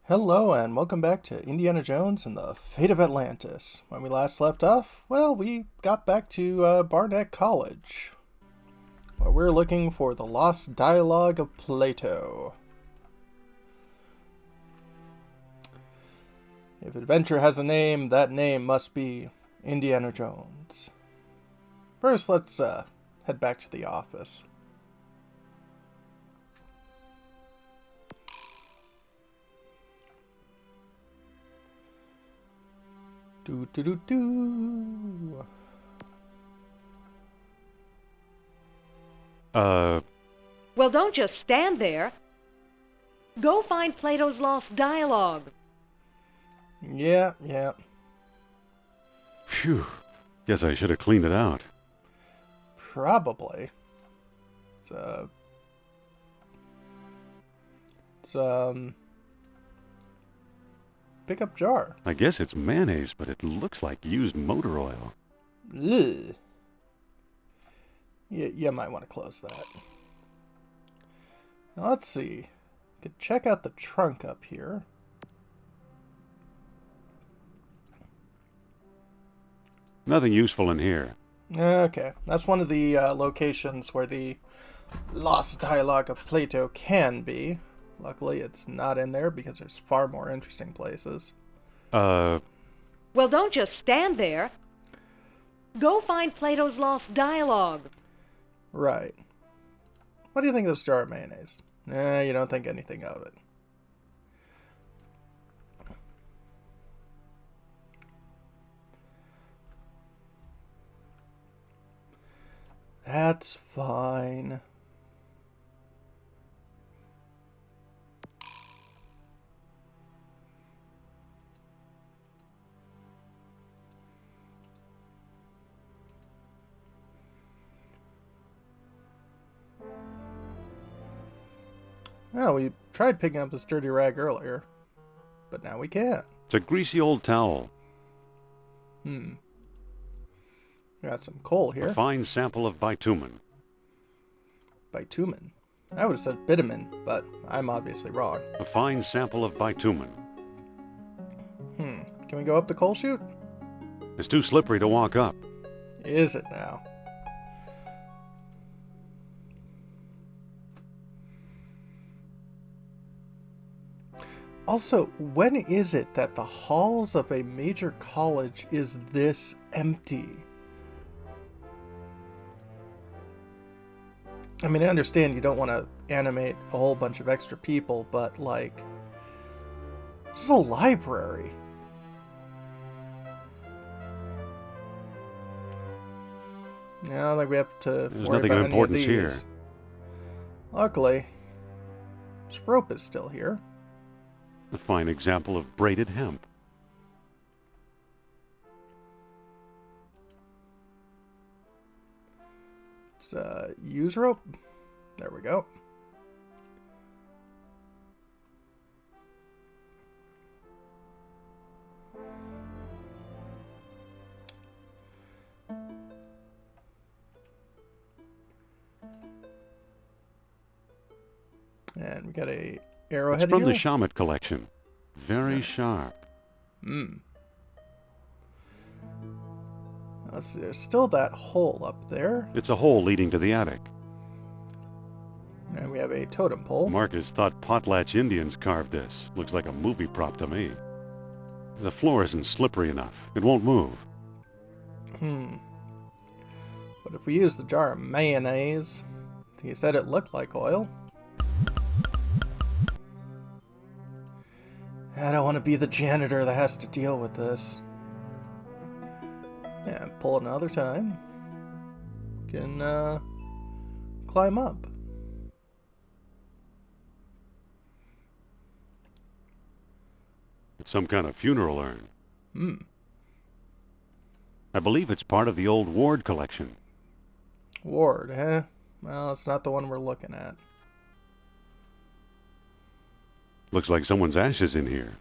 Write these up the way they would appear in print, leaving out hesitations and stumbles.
Hello and welcome back to Indiana Jones and the Fate of Atlantis. When we last left off, well, we got back to Barnett College, where we're looking for the lost dialogue of Plato. If adventure has a name, that name must be Indiana Jones. First, let's head back to the office. Do do do do. Well, don't just stand there. Go find Plato's lost dialogue. Yeah. Phew. Guess I should have cleaned it out. Probably. It's pickup jar. I guess it's mayonnaise, but it looks like used motor oil. Ugh. You might want to close that. Now, let's see. Could check out the trunk up here. Nothing useful in here. Okay, that's one of the locations where the lost dialogue of Plato can be. Luckily, it's not in there because there's far more interesting places. Well, don't just stand there. Go find Plato's lost dialogue. Right. What do you think of this jar of mayonnaise? You don't think anything of it. That's fine. Well, we tried picking up this dirty rag earlier, but now we can't. It's a greasy old towel. We got some coal here. A fine sample of bitumen. Bitumen. I would have said bitumen, but I'm obviously wrong. A fine sample of bitumen. Can we go up the coal chute? It's too slippery to walk up. Is it now? Also, when is it that the halls of a major college is this empty? I mean, I understand you don't want to animate a whole bunch of extra people, but, like, this is a library. Yeah, I don't think we have to There's worry nothing about of any importance of here. these. Luckily, this rope is still here. A fine example of braided hemp. It's use rope. There we go. And we got a arrowhead It's from here. the Shamet collection. Very sharp. Let's see, there's still that hole up there. It's a hole leading to the attic. And we have a totem pole. Marcus thought potlatch Indians carved this. Looks like a movie prop to me. The floor isn't slippery enough. It won't move. But if we use the jar of mayonnaise, he said it looked like oil. I don't want to be the janitor that has to deal with this. Yeah, pull it another time. Can climb up. It's some kind of funeral urn. I believe it's part of the old Ward collection. Ward, eh? Well, it's not the one we're looking at. Looks like someone's ashes in here.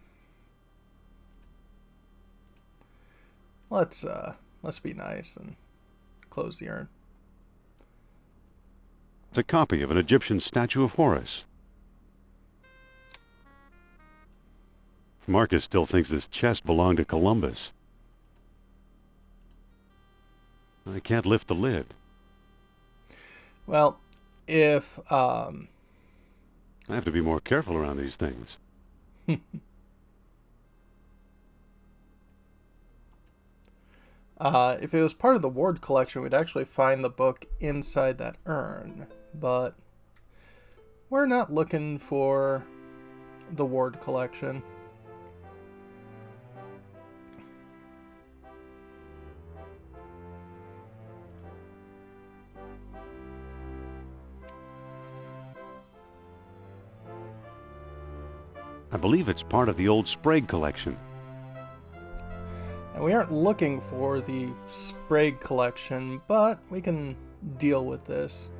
Let's be nice and close the urn. It's a copy of an Egyptian statue of Horus. Marcus still thinks this chest belonged to Columbus. I can't lift the lid. Well, if I have to be more careful around these things. If it was part of the Ward collection, we'd actually find the book inside that urn. But we're not looking for the Ward collection. I believe it's part of the old Sprague collection. And we aren't looking for the Sprague collection, but we can deal with this.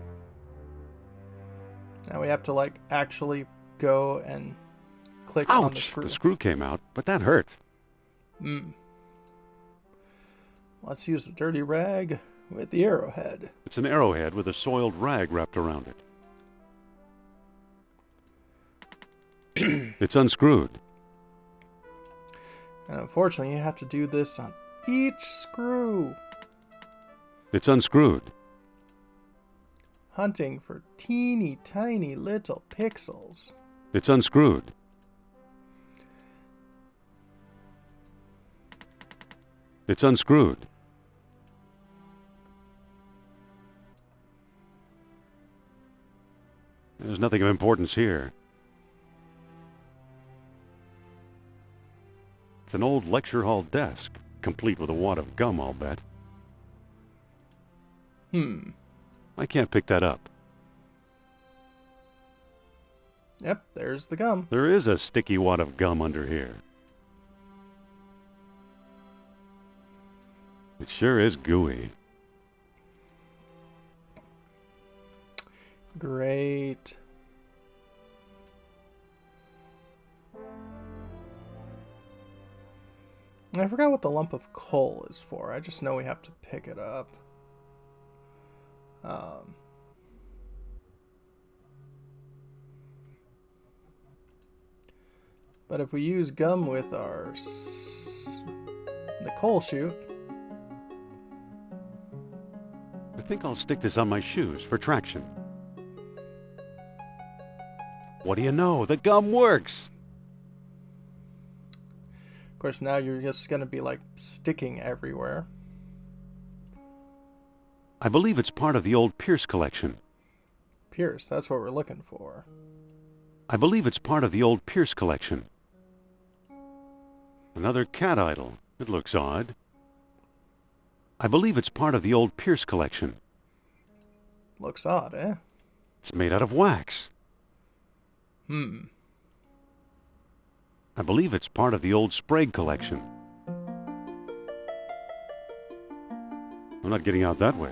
Now we have to, like, actually go and click on the Ouch! screw. The screw came out, but that hurt. Let's use the dirty rag with the arrowhead. It's an arrowhead with a soiled rag wrapped around it. It's unscrewed. And unfortunately, you have to do this on each screw. It's unscrewed. Hunting for teeny tiny little pixels. It's unscrewed. It's unscrewed. There's nothing of importance here. It's an old lecture hall desk, complete with a wad of gum, I'll bet. I can't pick that up. Yep, there's the gum. There is a sticky wad of gum under here. It sure is gooey. Great. I forgot what the lump of coal is for. I just know we have to pick it up. But if we use gum with the coal chute. I think I'll stick this on my shoes for traction. What do you know? The gum works! Of course, now you're just going to be, like, sticking everywhere. I believe it's part of the old Pierce collection. Pierce, that's what we're looking for. I believe it's part of the old Pierce collection. Another cat idol. It looks odd. I believe it's part of the old Pierce collection. Looks odd, eh? It's made out of wax. I believe it's part of the old Sprague collection. I'm not getting out that way.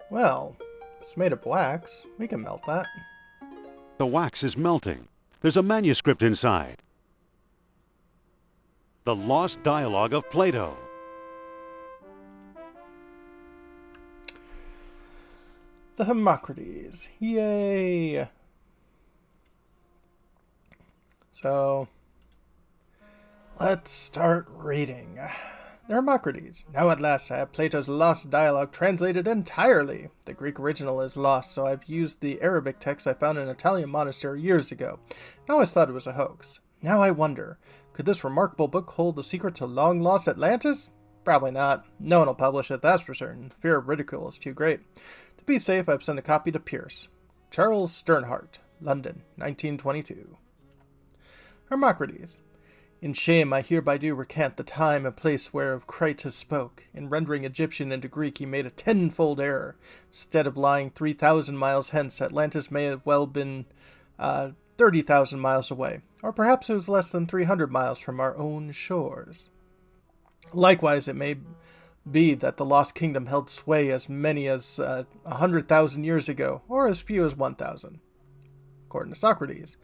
Well, if it's made of wax, we can melt that. The wax is melting. There's a manuscript inside. The Lost Dialogue of Plato. The Hermocrates. Yay! So, let's start reading. The Hermocrates. Now at last I have Plato's Lost Dialogue translated entirely. The Greek original is lost, so I've used the Arabic text I found in an Italian monastery years ago. I always thought it was a hoax. Now I wonder, could this remarkable book hold the secret to long-lost Atlantis? Probably not. No one will publish it, that's for certain. Fear of ridicule is too great. To be safe, I've sent a copy to Pierce. Charles Sternhardt, London, 1922. Hermocrates. In shame I hereby do recant the time and place whereof Critus spoke. In rendering Egyptian into Greek he made a tenfold error. Instead of lying 3,000 miles hence, Atlantis may have well been 30,000 miles away. Or perhaps it was less than 300 miles from our own shores. Likewise it may be that the lost kingdom held sway as many as 100,000 years ago, or as few as 1,000. According to Socrates,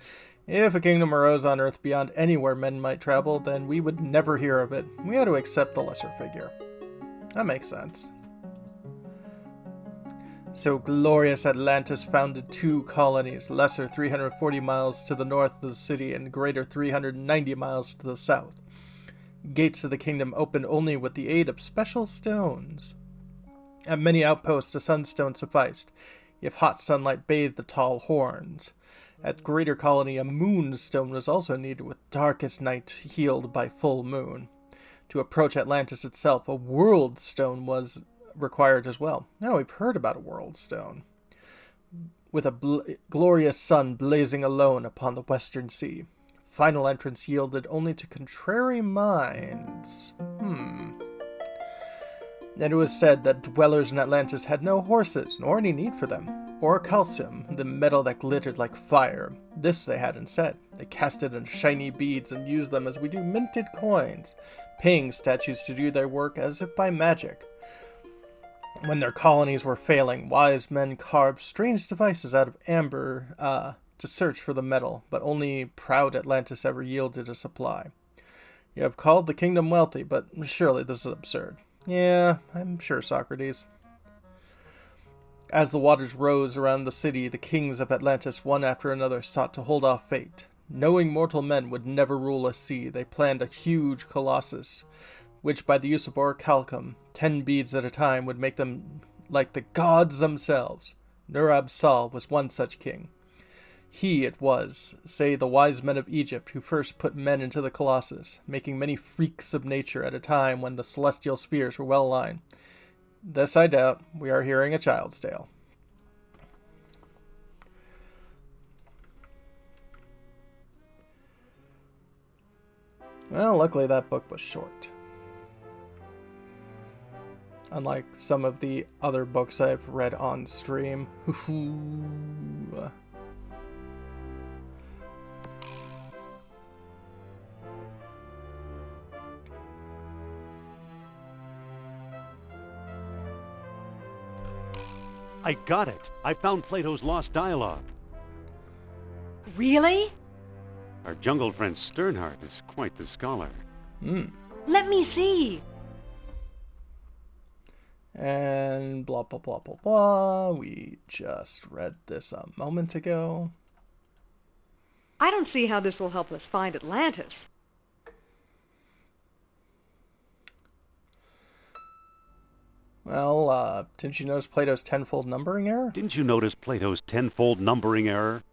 if a kingdom arose on earth beyond anywhere men might travel, then we would never hear of it. We had to accept the lesser figure. That makes sense. So glorious Atlantis founded 2 colonies, lesser 340 miles to the north of the city and greater 390 miles to the south. Gates of the kingdom opened only with the aid of special stones. At many outposts, a sunstone sufficed, if hot sunlight bathed the tall horns. At Greater Colony, a moonstone was also needed, with darkest night healed by full moon. To approach Atlantis itself, a world stone was required as well. Now we've heard about a world stone. With a glorious sun blazing alone upon the western sea. Final entrance yielded only to contrary minds. And it was said that dwellers in Atlantis had no horses, nor any need for them, or calcium, the metal that glittered like fire. This they had instead. They cast it in shiny beads and used them as we do minted coins, paying statues to do their work as if by magic. When their colonies were failing, wise men carved strange devices out of amber to search for the metal, but only proud Atlantis ever yielded a supply. You have called the kingdom wealthy, but surely this is absurd. Yeah, I'm sure, Socrates. As the waters rose around the city, the kings of Atlantis, one after another, sought to hold off fate. Knowing mortal men would never rule a sea, they planned a huge colossus, which by the use of orichalcum, 10 beads at a time, would make them like the gods themselves. Nur-Ab-Sal was one such king. He it was, say the wise men of Egypt, who first put men into the colossus, making many freaks of nature at a time when the celestial spheres were well aligned. This I doubt. We are hearing a child's tale. Well, luckily that book was short. Unlike some of the other books I've read on stream. I got it. I found Plato's lost dialogue. Really? Our jungle friend Sternhardt is quite the scholar. Let me see. And blah, blah, blah, blah, blah. We just read this a moment ago. I don't see how this will help us find Atlantis. Well, didn't you notice Plato's tenfold numbering error? Didn't you notice Plato's tenfold numbering error?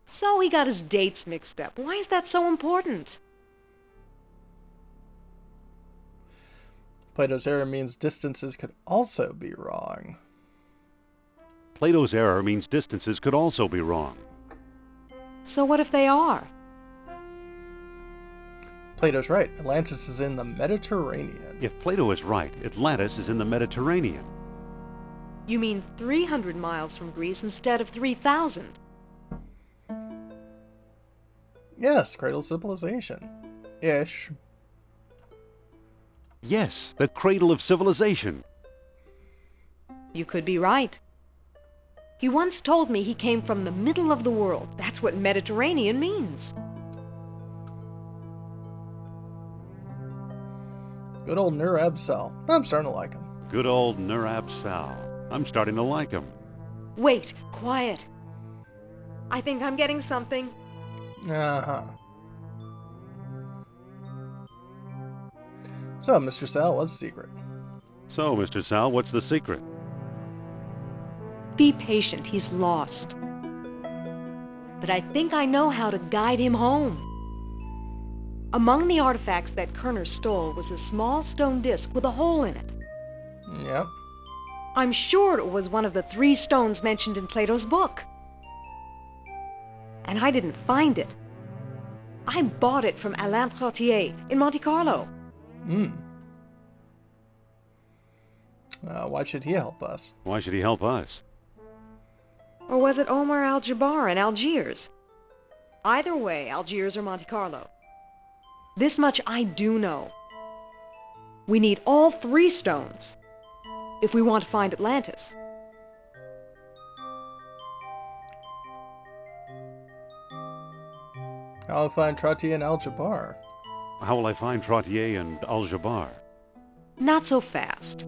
So he got his dates mixed up. Why is that so important? Plato's error means distances could also be wrong. Plato's error means distances could also be wrong. So what if they are? Plato's right. Atlantis is in the Mediterranean. If Plato is right, Atlantis is in the Mediterranean. You mean 300 miles from Greece instead of 3,000? Yes, cradle civilization. Ish. Yes, the cradle of civilization. You could be right. He once told me he came from the middle of the world. That's what Mediterranean means. Good old Nur-Ab-Sal. I'm starting to like him. Good old Nur-Ab-Sal. I'm starting to like him. Wait, quiet. I think I'm getting something. Uh-huh. So, Mr. Sal, what's the secret? So, Mr. Sal, what's the secret? Be patient, he's lost. But I think I know how to guide him home. Among the artifacts that Kerner stole was a small stone disc with a hole in it. Yep. I'm sure it was one of the 3 stones mentioned in Plato's book. And I didn't find it. I bought it from Alain Trottier in Monte Carlo. Why should he help us? Why should he help us? Or was it Omar Al-Jabbar in Algiers? Either way, Algiers or Monte Carlo. This much I do know. We need all 3 stones if we want to find Atlantis. I'll find Trottier and Al-Jabbar. How will I find Trottier and Al-Jabbar? Not so fast.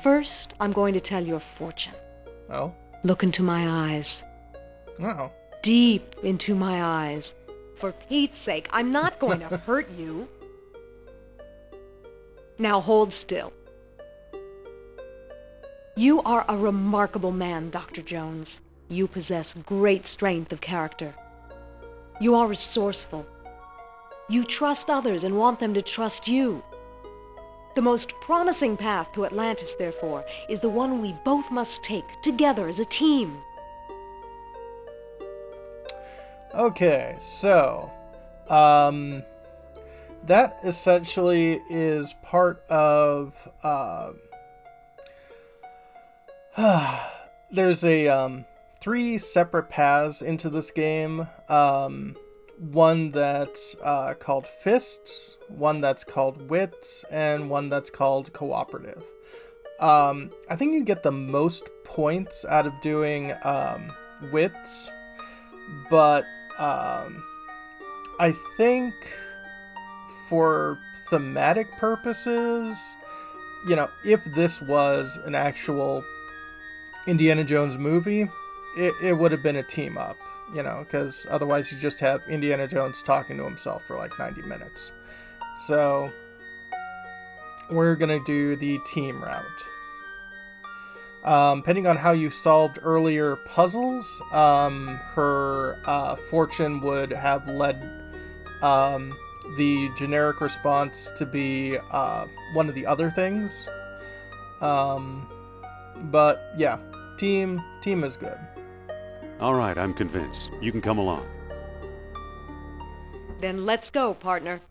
First, I'm going to tell your fortune. Oh? Look into my eyes. Oh. Deep into my eyes. For Pete's sake, I'm not going to hurt you. Now hold still. You are a remarkable man, Dr. Jones. You possess great strength of character. You are resourceful. You trust others and want them to trust you. The most promising path to Atlantis, therefore, is the one we both must take together as a team. Okay, so, that essentially is part of, there's a, 3 separate paths into this game. One that's called Fists, one that's called Wits, and one that's called Cooperative. I think you get the most points out of doing Wits, but I think for thematic purposes, you know, if this was an actual Indiana Jones movie, it would have been a team up, you know, because otherwise you just have Indiana Jones talking to himself for like 90 minutes. So we're going to do the team route. Depending on how you solved earlier puzzles, her fortune would have led the generic response to be one of the other things. But yeah, team is good. All right, I'm convinced. You can come along. Then let's go, partner.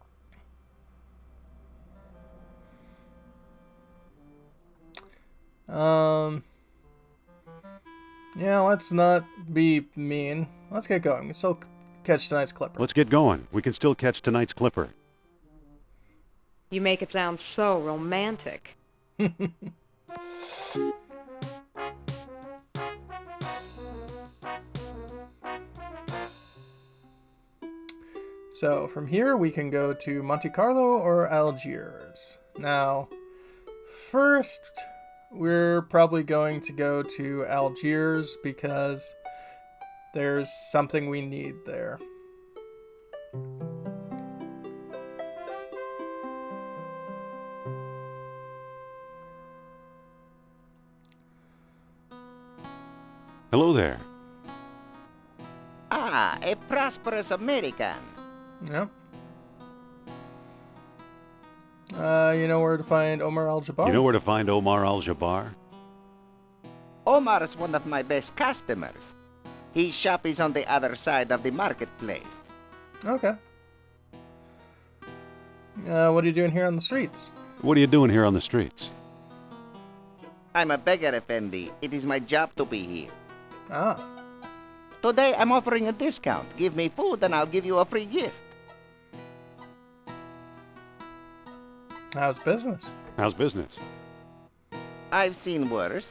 Yeah, let's not be mean. Let's get going. We can still catch tonight's clipper. Let's get going. We can still catch tonight's clipper. You make it sound so romantic. So from here we can go to Monte Carlo or Algiers. Now, first we're probably going to go to Algiers because there's something we need there. Hello there. Ah, a prosperous American. Yep. You know where to find Omar Al-Jabbar? You know where to find Omar Al-Jabbar? Omar is one of my best customers. His shop is on the other side of the marketplace. Okay. What are you doing here on the streets? What are you doing here on the streets? I'm a beggar, Effendi. It is my job to be here. Ah. Today, I'm offering a discount. Give me food and I'll give you a free gift. How's business? How's business? I've seen worse.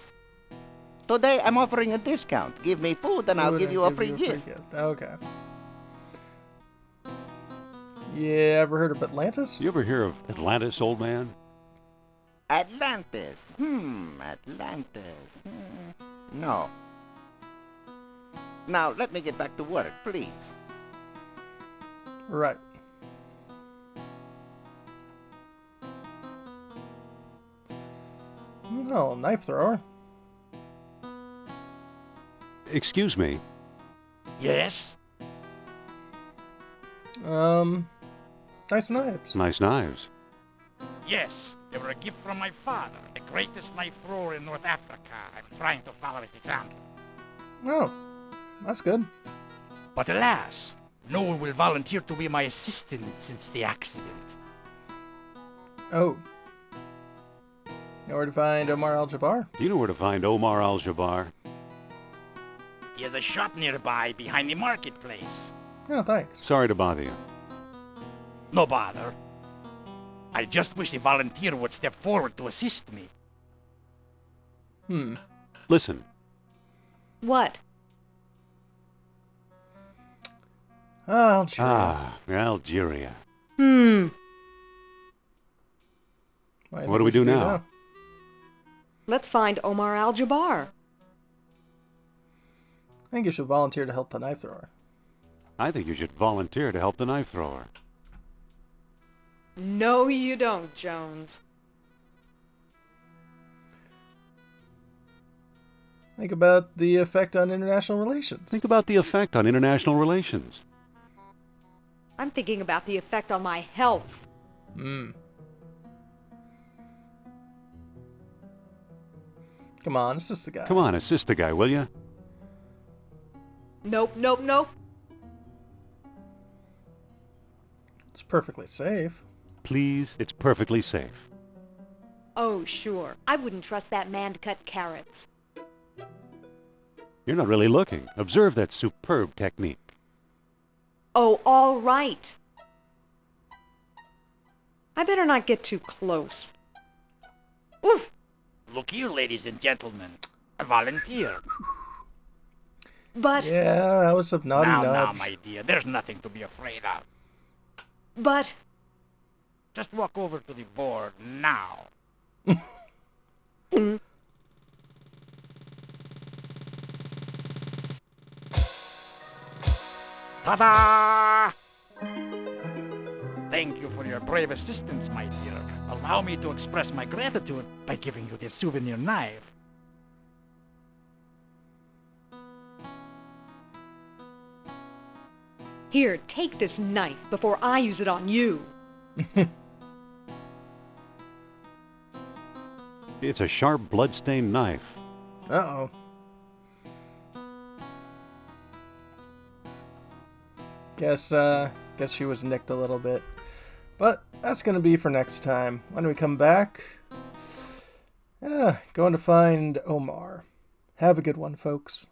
Today, I'm offering a discount. Give me food and I'll give you a free gift. Okay. Yeah, ever heard of Atlantis? You ever hear of Atlantis, old man? Atlantis. Atlantis. No. Now, let me get back to work, please. Right. Oh, knife thrower. Excuse me. Yes? Nice knives. Nice knives. Yes, they were a gift from my father, the greatest knife thrower in North Africa. I'm trying to follow his example. Oh, that's good. But alas, no one will volunteer to be my assistant since the accident. Oh. Know where to find Omar Al-Jabbar? Do you know where to find Omar Al-Jabbar? He has a shop nearby behind the marketplace. Oh, thanks. Sorry to bother you. No bother. I just wish a volunteer would step forward to assist me. Listen. What? Algeria. Ah, Algeria. What do we do now? Let's find Omar Al-Jabbar. I think you should volunteer to help the knife thrower. I think you should volunteer to help the knife thrower. No, you don't, Jones. Think about the effect on international relations. Think about the effect on international relations. I'm thinking about the effect on my health. Come on, assist the guy. Come on, assist the guy, will you? Nope, nope, nope. It's perfectly safe. Please, it's perfectly safe. Oh, sure. I wouldn't trust that man to cut carrots. You're not really looking. Observe that superb technique. Oh, all right. I better not get too close. Oof! Look here, ladies and gentlemen. I volunteer. But... Yeah, that was a naughty Now, nudge. my dear, there's nothing to be afraid of. But... Just walk over to the board now. Ta-da! Thank you for your brave assistance, my dear. Allow me to express my gratitude by giving you this souvenir knife. Here, take this knife before I use it on you. It's a sharp, blood-stained knife. Uh-oh. Guess she was nicked a little bit. But that's going to be for next time. When we come back, going to find Omar. Have a good one, folks.